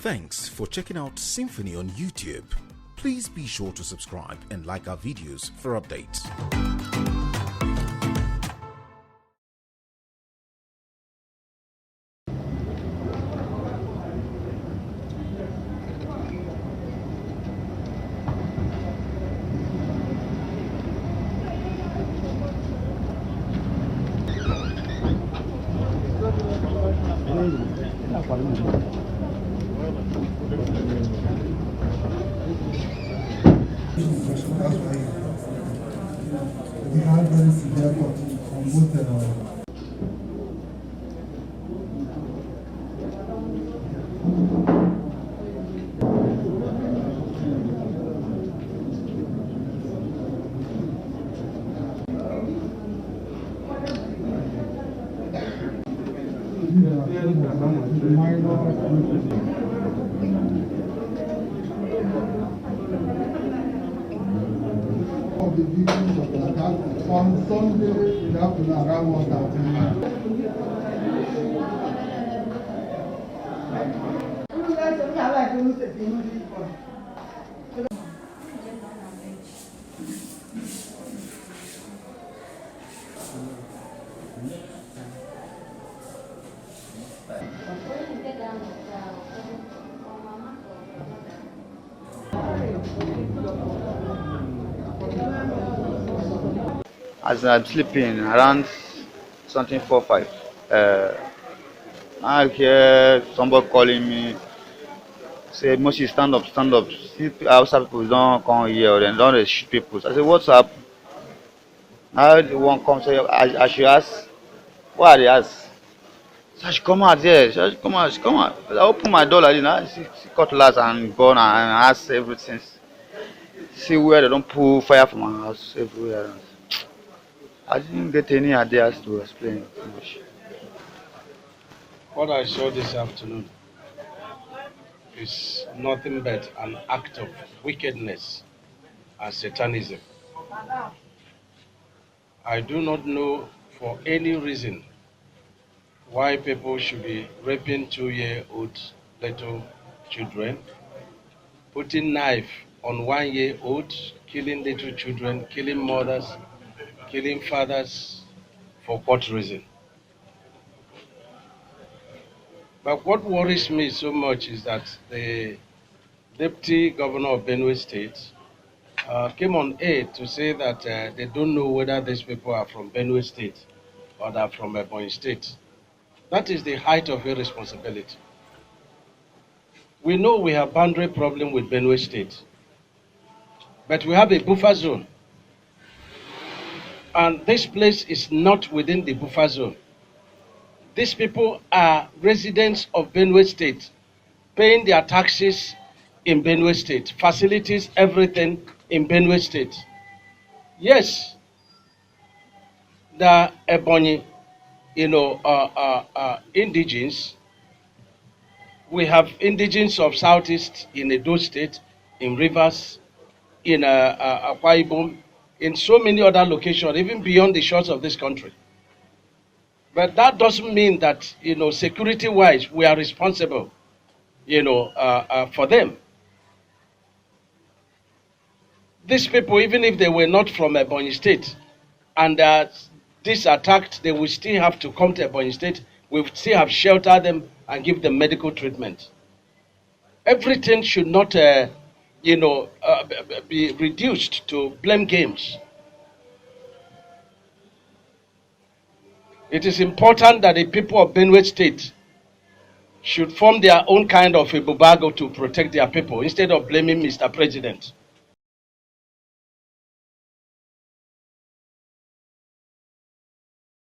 Thanks for checking out Symphony on YouTube. Please be sure to subscribe and like our videos for updates. We had very severe cut from both of the victims of the attack on Sunday in the afternoon around 1:30. As I'm sleeping around something 4-5, I hear somebody calling me, say, Moses, stand up, stand up. See, outside people don't come here, then don't shoot people. So I say, what's up? Now the one comes, say, I should ask, what are they ask? So I should come out there, so I should come out, come out. I open my door like this, I see cutlass and gun and ask everything. See where they don't pull fire from my house everywhere. I didn't get any ideas to explain English. What I saw this afternoon is nothing but an act of wickedness and satanism. I do not know for any reason why people should be raping 2-year-old little children, putting knife on 1-year-old, killing little children, killing mothers, killing fathers. For what reason? But what worries me so much is that the Deputy Governor of Benue State came on air to say that they don't know whether these people are from Benue State or they're from Ebonyi State. That is the height of irresponsibility. We know we have boundary problem with Benue State, but we have a buffer zone. And this place is not within the buffer zone. These people are residents of Benue State, paying their taxes in Benue State, facilities, everything in Benue State. Yes, the Ebonyi, indigenes. We have indigenes of Southeast in Edo State, in Rivers, in Akwa Ibom, in so many other locations, even beyond the shores of this country. But that doesn't mean that, security-wise, we are responsible, for them. These people, even if they were not from Ebonyi State, and this attacked, they will still have to come to Ebonyi State. We will still have shelter them and give them medical treatment. Everything should not, be reduced to blame games. It is important that the people of Benue State should form their own kind of a bubago to protect their people instead of blaming Mr. President.